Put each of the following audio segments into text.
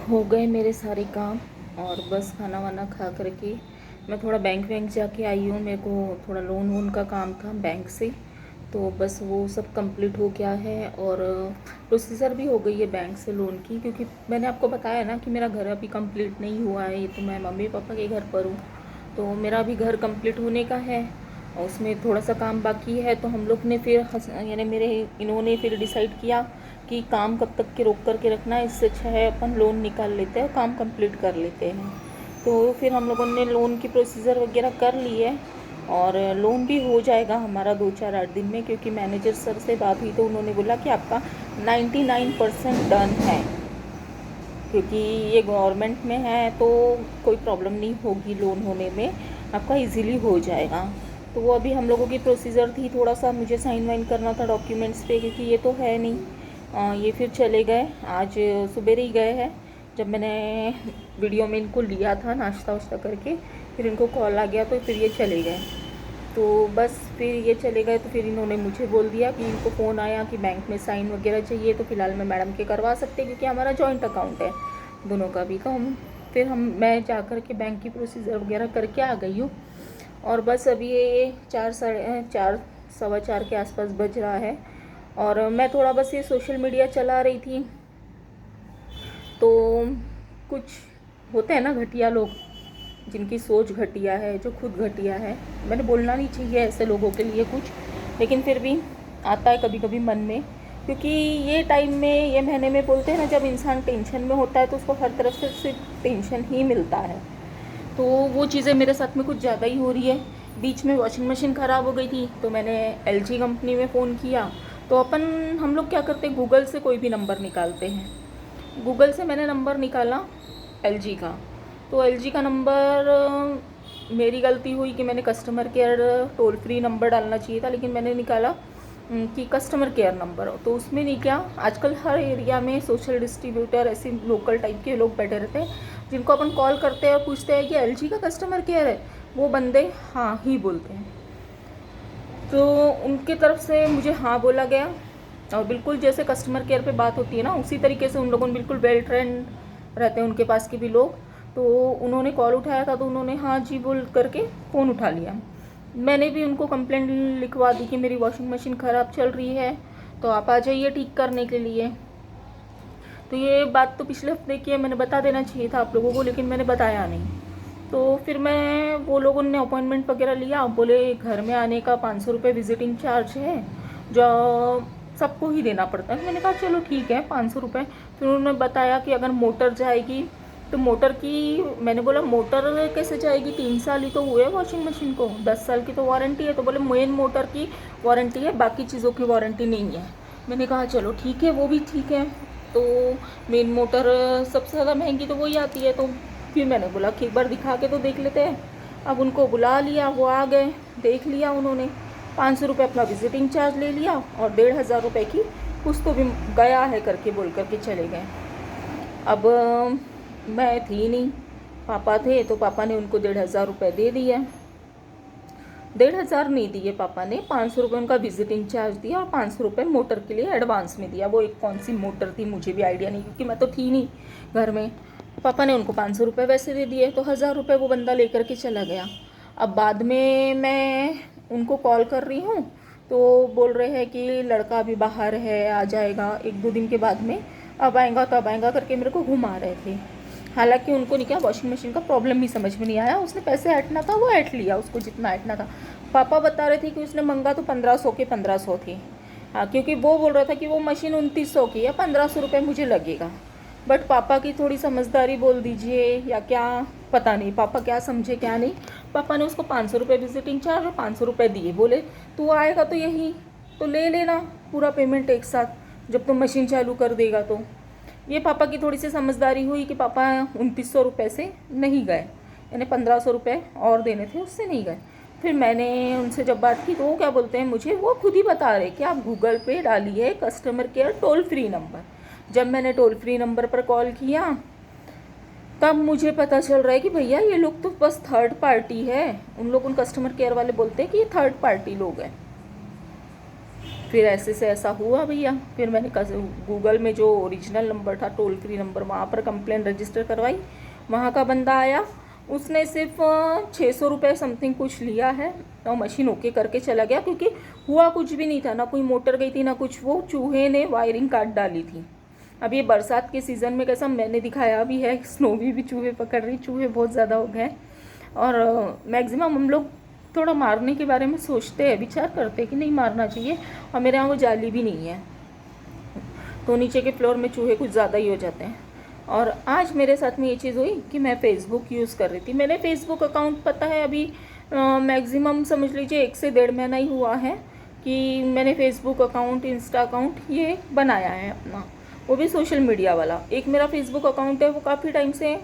हो गए मेरे सारे काम और बस खाना वाना खा करके मैं थोड़ा बैंक वैंक जाके आई हूँ। मेरे को थोड़ा लोन वोन का काम था बैंक से, तो बस वो सब कंप्लीट हो गया है और प्रोसीजर भी हो गई है बैंक से लोन की। क्योंकि मैंने आपको बताया ना कि मेरा घर अभी कंप्लीट नहीं हुआ है, ये तो मैं मम्मी पापा के घर पर हूँ, तो मेरा अभी घर कंप्लीट होने का है और उसमें थोड़ा सा काम बाकी है। तो हम लोग ने फिर यानी इन्होंने फिर डिसाइड किया कि काम कब तक के रोक करके रखना है, इससे अच्छा है अपन लोन निकाल लेते हैं और काम कंप्लीट कर लेते हैं। तो फिर हम लोगों ने लोन की प्रोसीजर वगैरह कर ली है और लोन भी हो जाएगा हमारा 2-4-8 दिन में। क्योंकि मैनेजर सर से बात हुई तो उन्होंने बोला कि आपका 99% डन है, क्योंकि ये गवर्नमेंट में है तो कोई प्रॉब्लम नहीं होगी लोन होने में, आपका इजीली हो जाएगा। तो वो अभी हम लोगों की प्रोसीजर थी, थोड़ा सा मुझे साइन वाइन करना था डॉक्यूमेंट्स पे, क्योंकि ये तो है नहीं। ये फिर चले गए, आज सुबह ही गए हैं। जब मैंने वीडियो में इनको लिया था नाश्ता वाश्ता करके, फिर इनको कॉल आ गया तो फिर ये चले गए। तो बस फिर ये चले गए तो फिर इन्होंने मुझे बोल दिया कि इनको फ़ोन आया कि बैंक में साइन वगैरह चाहिए, तो फ़िलहाल मैं मैडम के करवा सकते हैं क्योंकि हमारा जॉइंट अकाउंट है दोनों का भी। तो मैं जा कर के बैंक की प्रोसीजर वगैरह करके आ गई हूँ। और बस अभी ये 4 सवा 4 के आसपास बज रहा है और मैं थोड़ा बस ये सोशल मीडिया चला रही थी। तो कुछ होते हैं ना घटिया लोग, जिनकी सोच घटिया है, जो खुद घटिया है। मैंने बोलना नहीं चाहिए ऐसे लोगों के लिए कुछ, लेकिन फिर भी आता है कभी कभी मन में। क्योंकि ये टाइम में, ये महीने में बोलते हैं ना, जब इंसान टेंशन में होता है तो उसको हर तरफ से सिर्फ टेंशन ही मिलता है। तो वो चीज़ें मेरे साथ में कुछ ज़्यादा ही हो रही है। बीच में वॉशिंग मशीन ख़राब हो गई थी तो मैंने एलजी कंपनी में फ़ोन किया। तो हम लोग क्या करते हैं, गूगल से कोई भी नंबर निकालते हैं। गूगल से मैंने नंबर निकाला एलजी का, तो एलजी का नंबर, मेरी गलती हुई कि मैंने customer care toll free number डालना चाहिए था, लेकिन मैंने निकाला कि कस्टमर केयर नंबर। तो उसमें नहीं, क्या आजकल हर एरिया में सोशल डिस्ट्रीब्यूटर, ऐसे लोकल टाइप के लोग बैठे रहते हैं जिनको अपन कॉल करते हैं और पूछते हैं कि एलजी का कस्टमर केयर है, वो बंदे हाँ ही बोलते हैं। तो उनकी तरफ से मुझे हाँ बोला गया और बिल्कुल जैसे कस्टमर केयर पे बात होती है ना, उसी तरीके से उन लोगों ने, बिल्कुल वेल ट्रेंड रहते हैं उनके पास के भी लोग। तो उन्होंने कॉल उठाया था तो उन्होंने हाँ जी बोल करके फ़ोन उठा लिया। मैंने भी उनको कंप्लेंट लिखवा दी कि मेरी वॉशिंग मशीन ख़राब चल रही है, तो आप आ जाइए ठीक करने के लिए। तो ये बात तो पिछले हफ्ते की है, मैंने बता देना चाहिए था आप लोगों को, लेकिन मैंने बताया नहीं। तो फिर वो लोगों ने अपॉइंटमेंट वगैरह लिया, बोले घर में आने का 500 रुपये विजिटिंग चार्ज है जो सबको ही देना पड़ता है। मैंने कहा चलो ठीक है 500 रुपये। फिर उन्होंने बताया कि अगर मोटर जाएगी तो मोटर की, मैंने बोला मोटर कैसे जाएगी, 3 साल ही तो हुए वॉशिंग मशीन को, 10 साल की तो वारंटी है। तो बोले मेन मोटर की वारंटी है, बाकी चीज़ों की वारंटी नहीं है। मैंने कहा चलो ठीक है, वो भी ठीक है। तो मेन मोटर सबसे ज़्यादा महंगी तो वही आती है। तो फिर मैंने बोला कि एक बार दिखा के तो देख लेते हैं। अब उनको बुला लिया, वो आ गए, देख लिया उन्होंने, 500 रुपये अपना विजिटिंग चार्ज ले लिया और 1,500 रुपये की कुछ तो भी गया है करके बोल करके चले गए। अब मैं थी नहीं, पापा थे, तो पापा ने उनको 1,500 रुपये दे दिए। 1,500 नहीं दिए पापा ने, 500 रुपये उनका विजिटिंग चार्ज दिया और 500 रुपये मोटर के लिए एडवांस में दिया। वो एक कौन सी मोटर थी मुझे भी आइडिया नहीं, क्योंकि मैं तो थी नहीं घर में। पापा ने उनको 500 रुपये वैसे दे दिए, तो 1,000 रुपये वो बंदा लेकर के चला गया। अब बाद में मैं उनको कॉल कर रही हूँ तो बोल रहे हैं कि लड़का अभी बाहर है, आ जाएगा 1-2 दिन के बाद में, अब आएगा तब आएगा करके मेरे को घुमा रहे थे। हालांकि उनको नहीं, क्या वॉशिंग मशीन का प्रॉब्लम भी समझ में नहीं आया। उसने पैसे ऐंठना था वो ऐंठ लिया, उसको जितना ऐंठना था। पापा बता रहे थे कि उसने मंगा तो 1500 के 1500 थे। हाँ, क्योंकि वो बोल रहा था कि वो मशीन 2900 की है, 1500 रुपये मुझे लगेगा। बट पापा की थोड़ी समझदारी बोल दीजिए या क्या, पता नहीं पापा क्या समझे क्या नहीं। पापा ने उसको 500 रुपये विजिटिंग चार्ज और 500 रुपये दिए, बोले तू आएगा तो यही तो ले लेना पूरा पेमेंट एक साथ जब तुम मशीन चालू कर देगा। तो ये पापा की थोड़ी सी समझदारी हुई कि पापा 2900 रुपये से नहीं गए, यानी 1500 रुपये और देने थे उससे नहीं गए। फिर मैंने उनसे जब बात की तो वो क्या बोलते हैं मुझे, वो खुद ही बता रहे कि आप गूगल पे डालिए customer care toll free number. जब मैंने टोल फ्री नंबर पर कॉल किया तब मुझे पता चल रहा है कि भैया ये लोग तो बस थर्ड पार्टी है। उन कस्टमर केयर वाले बोलते हैं कि ये थर्ड पार्टी लोग हैं। फिर ऐसे से ऐसा हुआ भैया। फिर मैंने गूगल में जो ओरिजिनल नंबर था, टोल फ्री नंबर, वहाँ पर कंप्लेन रजिस्टर करवाई। वहाँ का बंदा आया, उसने सिर्फ 600 रुपये समथिंग कुछ लिया है और मशीन ओके करके चला गया, क्योंकि हुआ कुछ भी नहीं था, ना कोई मोटर गई थी ना कुछ, वो चूहे ने वायरिंग काट डाली थी। अब ये बरसात के सीज़न में कैसा मैंने दिखाया भी है, स्नो भी चूहे पकड़ रही, चूहे बहुत ज़्यादा हो गए। और मैक्सिमम हम लोग थोड़ा मारने के बारे में सोचते हैं, विचार करते हैं कि नहीं मारना चाहिए, और मेरे यहाँ वो जाली भी नहीं है, तो नीचे के फ्लोर में चूहे कुछ ज़्यादा ही हो जाते हैं। और आज मेरे साथ में ये चीज़ हुई कि मैं फ़ेसबुक यूज़ कर रही थी। मैंने फ़ेसबुक अकाउंट, पता है अभी मैक्सिमम समझ लीजिए 1 से 1.5 महीना ही हुआ है कि मैंने फ़ेसबुक अकाउंट, इंस्टा अकाउंट ये बनाया है अपना, वो भी सोशल मीडिया वाला। एक मेरा फ़ेसबुक अकाउंट है, वो काफ़ी टाइम से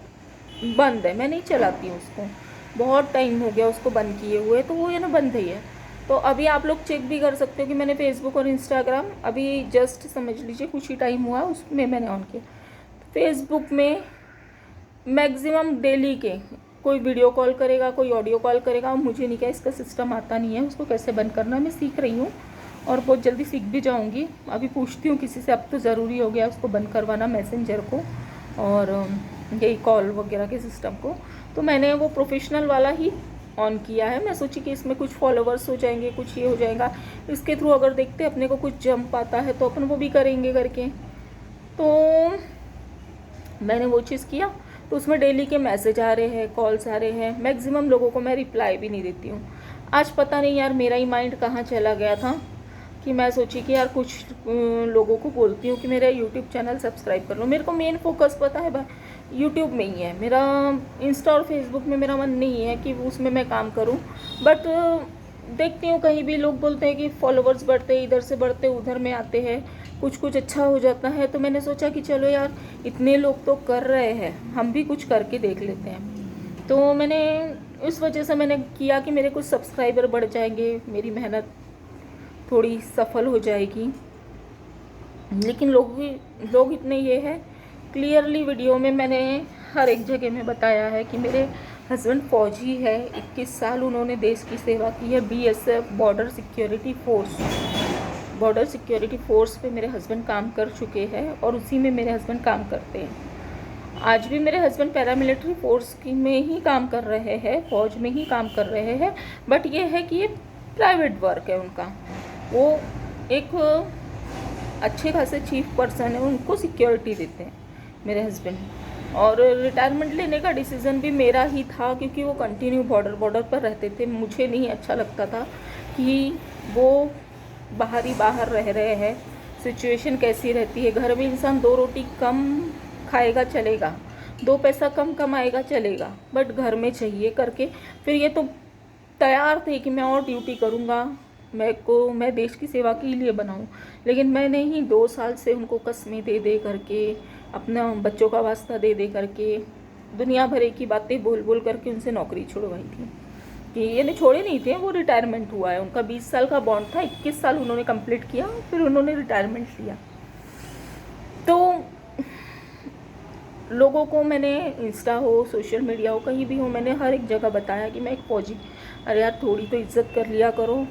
बंद है, मैं नहीं चलाती हूँ उसको, बहुत टाइम हो गया उसको बंद किए हुए, तो वो ये ना बंद ही है। तो अभी आप लोग चेक भी कर सकते हो कि मैंने फ़ेसबुक और इंस्टाग्राम अभी जस्ट समझ लीजिए कुछ ही टाइम हुआ उसमें मैंने ऑन किया। फ़ेसबुक में मैक्सिमम डेली के कोई वीडियो कॉल करेगा, कोई ऑडियो कॉल करेगा, मुझे नहीं, क्या इसका सिस्टम आता नहीं है, उसको कैसे बंद करना है मैं सीख रही हूँ और बहुत जल्दी सीख भी जाऊँगी। अभी पूछती हूँ किसी से, अब तो ज़रूरी हो गया उसको बंद करवाना, मैसेंजर को और यही कॉल वगैरह के सिस्टम को। तो मैंने वो प्रोफेशनल वाला ही ऑन किया है। मैं सोची कि इसमें कुछ फॉलोवर्स हो जाएंगे, कुछ ये हो जाएगा, इसके थ्रू अगर देखते अपने को कुछ जंप आता है तो अपन वो भी करेंगे करके। तो मैंने वो चीज़ किया, तो उसमें डेली के मैसेज आ रहे हैं, कॉल्स आ रहे हैं, मैक्सिमम लोगों को मैं रिप्लाई भी नहीं देती हूँ। आज पता नहीं यार मेरा ही माइंड कहाँ चला गया था कि मैं सोची कि यार कुछ लोगों को बोलती हूँ कि मेरा यूट्यूब चैनल सब्सक्राइब कर लो। मेरे को मेन फोकस पता है यूट्यूब में ही है मेरा, इंस्टा और फेसबुक में मेरा मन नहीं है कि उसमें मैं काम करूँ। बट देखती हूँ कहीं भी लोग बोलते हैं कि फॉलोवर्स बढ़ते, इधर से बढ़ते उधर में आते हैं, कुछ कुछ अच्छा हो जाता है। तो मैंने सोचा कि चलो यार इतने लोग तो कर रहे हैं, हम भी कुछ करके देख लेते हैं। तो मैंने इस वजह से मैंने किया कि मेरे कुछ सब्सक्राइबर बढ़ जाएंगे, मेरी मेहनत थोड़ी सफल हो जाएगी। लेकिन लोग इतने ये है, क्लियरली वीडियो में मैंने हर एक जगह में बताया है कि मेरे हस्बैंड फ़ौजी है, 21 साल उन्होंने देश की सेवा की है, BSF बॉर्डर सिक्योरिटी फोर्स पे मेरे हस्बैंड काम कर चुके हैं और उसी में मेरे हस्बैंड काम करते हैं। आज भी मेरे हस्बैंड पैरामिलिट्री फोर्स की में ही काम कर रहे हैं, फ़ौज में ही काम कर रहे हैं, बट ये है कि ये प्राइवेट वर्क है उनका। वो एक अच्छे खासे चीफ पर्सन है, उनको सिक्योरिटी देते हैं मेरे हस्बैंड। और रिटायरमेंट लेने का डिसीज़न भी मेरा ही था, क्योंकि वो कंटिन्यू बॉर्डर पर रहते थे। मुझे नहीं अच्छा लगता था कि वो बाहर रह रहे हैं, सिचुएशन कैसी रहती है। घर में इंसान 2 रोटी कम खाएगा चलेगा, 2 पैसा कम कमाएगा चलेगा, बट घर में चाहिए करके फिर ये तो तैयार थे कि मैं और ड्यूटी करूँगा, मैं देश की सेवा के लिए बनाऊँ। लेकिन मैंने ही 2 साल से उनको कस्में दे दे करके, अपना बच्चों का वास्ता दे दे करके, दुनिया भर की बातें बोल बोल करके उनसे नौकरी छुड़वाई थी। कि ये नहीं छोड़े नहीं थे, वो रिटायरमेंट हुआ है उनका, 20 साल का बॉन्ड था, 21 साल उन्होंने कंप्लीट किया, फिर उन्होंने रिटायरमेंट लिया। तो लोगों को मैंने इंस्टा हो, सोशल मीडिया हो, कहीं भी हो, मैंने हर एक जगह बताया कि मैं एक फौजी, अरे यार थोड़ी तो इज्जत कर लिया करो,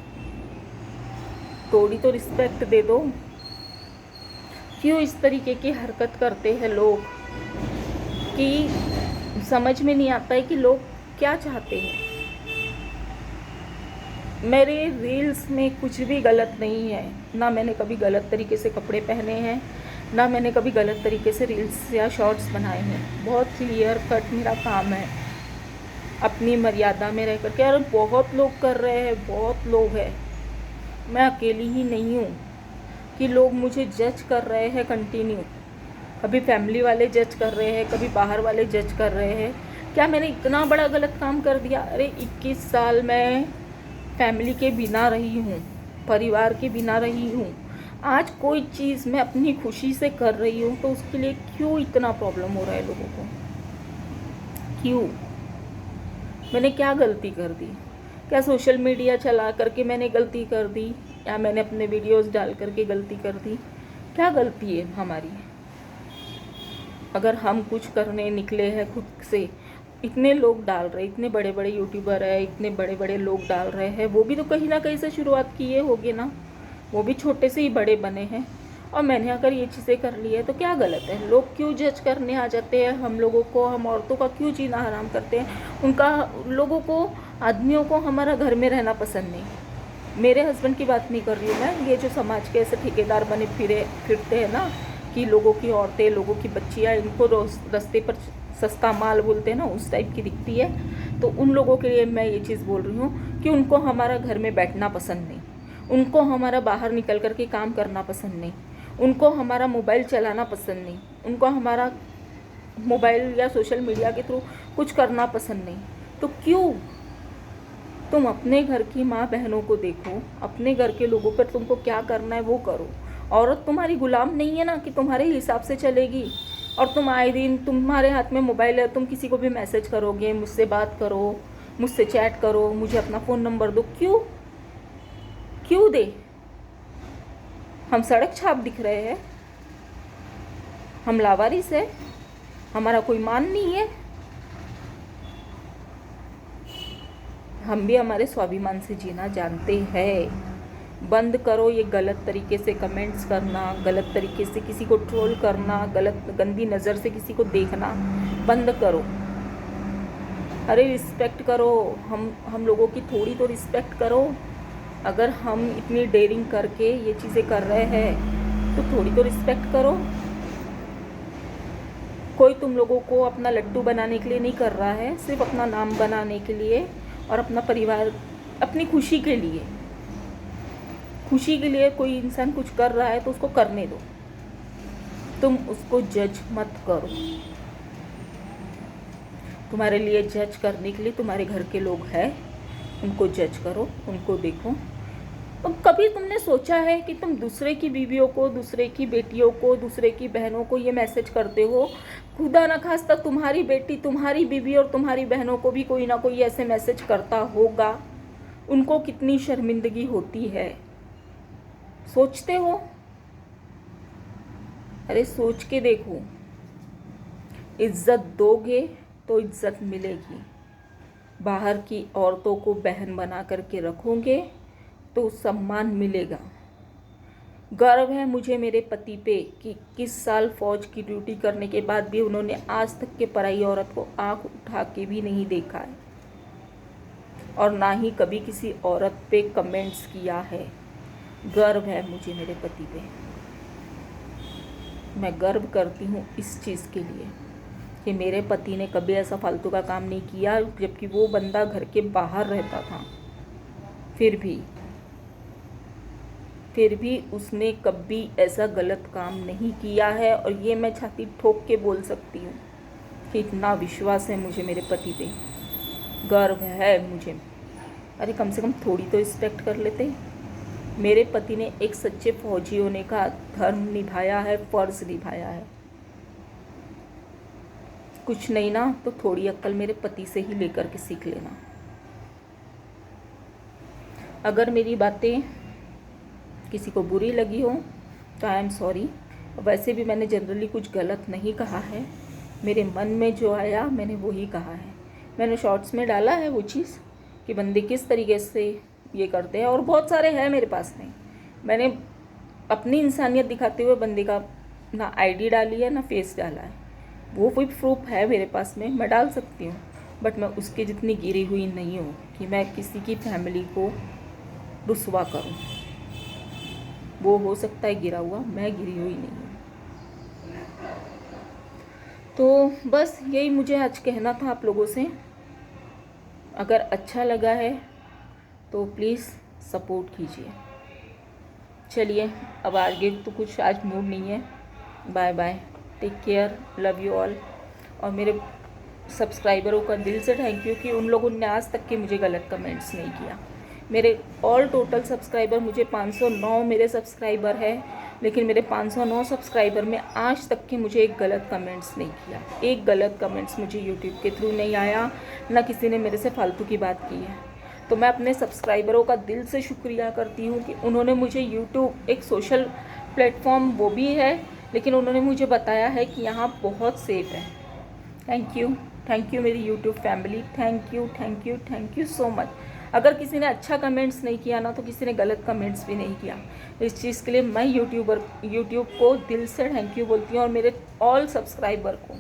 थोड़ी तो रिस्पेक्ट दे दो। क्यों इस तरीके की हरकत करते हैं लोग कि समझ में नहीं आता है कि लोग क्या चाहते हैं। मेरे रील्स में कुछ भी गलत नहीं है, ना मैंने कभी गलत तरीके से कपड़े पहने हैं, ना मैंने कभी गलत तरीके से रील्स या शॉर्ट्स बनाए हैं। बहुत क्लियर कट मेरा काम है, अपनी मर्यादा में रह करके। और बहुत लोग कर रहे हैं, बहुत लोग हैं, मैं अकेली ही नहीं हूँ कि लोग मुझे जज कर रहे हैं कंटिन्यू। कभी फैमिली वाले जज कर रहे हैं, कभी बाहर वाले जज कर रहे हैं। क्या मैंने इतना बड़ा गलत काम कर दिया? अरे 21 साल मैं फैमिली के बिना रही हूँ, परिवार के बिना रही हूँ। आज कोई चीज़ मैं अपनी खुशी से कर रही हूँ, तो उसके लिए क्यों इतना प्रॉब्लम हो रहा है लोगों को? क्यों? मैंने क्या गलती कर दी? क्या सोशल मीडिया चला करके मैंने गलती कर दी, या मैंने अपने वीडियोस डाल करके गलती कर दी? क्या गलती है हमारी? अगर हम कुछ करने निकले हैं खुद से, इतने लोग डाल रहे, इतने बड़े बड़े यूट्यूबर है, इतने बड़े बड़े लोग डाल रहे हैं, वो भी तो कहीं ना कहीं से शुरुआत किए होगे ना। वो भी छोटे से ही बड़े बने हैं। और मैंने अगर ये चीज़ें कर ली है तो क्या गलत है? लोग क्यों जज करने आ जाते हैं हम लोगों को? हम औरतों का क्यों जीना हराम करते हैं? उनका लोगों को, आदमियों को हमारा घर में रहना पसंद नहीं। मेरे हस्बैंड की बात नहीं कर रही हूँ मैं, ये जो समाज के ऐसे ठेकेदार बने फिरते हैं ना, कि लोगों की औरतें, लोगों की बच्चियाँ, इनको रास्ते पर सस्ता माल बोलते हैं ना, उस टाइप की दिखती है। तो उन लोगों के लिए मैं ये चीज़ बोल रही हूँ कि उनको हमारा घर में बैठना पसंद नहीं, उनको हमारा बाहर निकल कर के काम करना पसंद नहीं, उनको हमारा मोबाइल चलाना पसंद नहीं, उनको हमारा मोबाइल या सोशल मीडिया के थ्रू कुछ करना पसंद नहीं। तो क्यों? तुम अपने घर की माँ बहनों को देखो, अपने घर के लोगों पर तुमको क्या करना है वो करो। औरत तुम्हारी गुलाम नहीं है ना कि तुम्हारे हिसाब से चलेगी। और तुम आए दिन, तुम्हारे हाथ में मोबाइल है, तुम किसी को भी मैसेज करोगे, मुझसे बात करो, मुझसे चैट करो, मुझे अपना फ़ोन नंबर दो। क्यों? क्यों दे? हम सड़क छाप दिख रहे हैं? हम लावारिस है? हमारा कोई मान नहीं है? हम भी हमारे स्वाभिमान से जीना जानते हैं। बंद करो ये गलत तरीके से कमेंट्स करना, गलत तरीके से किसी को ट्रोल करना, गलत गंदी नज़र से किसी को देखना बंद करो। अरे रिस्पेक्ट करो, हम लोगों की थोड़ी तो रिस्पेक्ट करो। अगर हम इतनी डेयरिंग करके ये चीज़ें कर रहे हैं तो थोड़ी तो रिस्पेक्ट करो। कोई तुम लोगों को अपना लट्टू बनाने के लिए नहीं कर रहा है, सिर्फ अपना नाम बनाने के लिए और अपना परिवार, अपनी खुशी के लिए। खुशी के लिए कोई इंसान कुछ कर रहा है तो उसको करने दो, तुम उसको जज मत करो। तुम्हारे लिए जज करने के लिए तुम्हारे घर के लोग हैं, उनको जज करो, उनको देखो। तो कभी तुमने सोचा है कि तुम दूसरे की बीवियों को, दूसरे की बेटियों को, दूसरे की बहनों को ये मैसेज करते हो? खुदा न खास्ता तुम्हारी बेटी, तुम्हारी बीवी और तुम्हारी बहनों को भी कोई ना कोई ऐसे मैसेज करता होगा, उनको कितनी शर्मिंदगी होती है, सोचते हो? अरे सोच के देखो। इज्जत दोगे तो इज्जत मिलेगी। बाहर की औरतों को बहन बना करके रखोगे तो सम्मान मिलेगा। गर्व है मुझे मेरे पति पे कि 21 साल फौज की ड्यूटी करने के बाद भी उन्होंने आज तक के पराई औरत को आंख उठा के भी नहीं देखा है, और ना ही कभी किसी औरत पे कमेंट्स किया है। गर्व है मुझे मेरे पति पे। मैं गर्व करती हूँ इस चीज़ के लिए कि मेरे पति ने कभी ऐसा फालतू का काम नहीं किया, जबकि वो बंदा घर के बाहर रहता था। फिर भी उसने कभी ऐसा गलत काम नहीं किया है, और ये मैं छाती ठोक के बोल सकती हूँ कि इतना विश्वास है मुझे मेरे पति पे, गर्व है मुझे। अरे कम से कम थोड़ी तो रिस्पेक्ट कर लेते। मेरे पति ने एक सच्चे फौजी होने का धर्म निभाया है, फर्ज निभाया है। कुछ नहीं ना तो थोड़ी अक्ल मेरे पति से ही लेकर के सीख लेना। अगर मेरी बातें किसी को बुरी लगी हो तो आई एम सॉरी। वैसे भी मैंने जनरली कुछ गलत नहीं कहा है, मेरे मन में जो आया मैंने वही कहा है। मैंने शॉर्ट्स में डाला है वो चीज़ कि बंदे किस तरीके से ये करते हैं, और बहुत सारे हैं मेरे पास में। मैंने अपनी इंसानियत दिखाते हुए बंदे का ना आईडी डाली है ना फेस डाला है, वो कोई प्रूफ है मेरे पास में, मैं डाल सकती हूँ। बट मैं उसके जितनी गिरी हुई नहीं हूँ कि मैं किसी की फैमिली को रुसवा करूँ। वो हो सकता है गिरा हुआ, मैं गिरी हुई नहीं हूँ। तो बस यही मुझे आज कहना था आप लोगों से। अगर अच्छा लगा है तो प्लीज़ सपोर्ट कीजिए। चलिए अब आगे तो कुछ आज मूड नहीं है। Bye bye, take care, love you all. और मेरे सब्सक्राइबरों का दिल से थैंक यू कि उन लोगों ने आज तक के मुझे गलत कमेंट्स नहीं किया। मेरे ऑल टोटल सब्सक्राइबर, मुझे 509 मेरे सब्सक्राइबर है, लेकिन मेरे 509 सब्सक्राइबर में आज तक के मुझे एक गलत कमेंट्स नहीं किया। एक गलत कमेंट्स मुझे यूट्यूब के थ्रू नहीं आया, ना किसी ने मेरे से फालतू की बात की है। तो मैं अपने सब्सक्राइबरों का दिल से शुक्रिया करती हूँ कि उन्होंने मुझे यूट्यूब एक सोशल प्लेटफॉर्म वो भी है, लेकिन उन्होंने मुझे बताया है कि यहाँ बहुत सेफ़ है। थैंक यू मेरी YouTube family, thank you so much. अगर किसी ने अच्छा कमेंट्स नहीं किया ना, तो किसी ने गलत कमेंट्स भी नहीं किया। इस चीज़ के लिए मैं यूट्यूब को दिल से थैंक यू बोलती हूँ, और मेरे ऑल सब्सक्राइबर को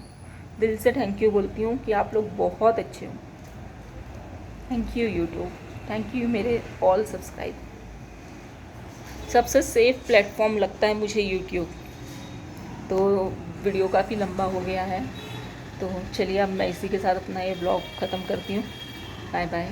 दिल से थैंक यू बोलती हूँ कि आप लोग बहुत अच्छे हो। Thank you YouTube, thank you मेरे ऑल सब्सक्राइबर। सबसे सेफ़ प्लेटफॉर्म लगता है मुझे यूट्यूब। तो वीडियो काफ़ी लंबा हो गया है, तो चलिए अब मैं इसी के साथ अपना ये ब्लॉग ख़त्म करती हूँ। Bye bye.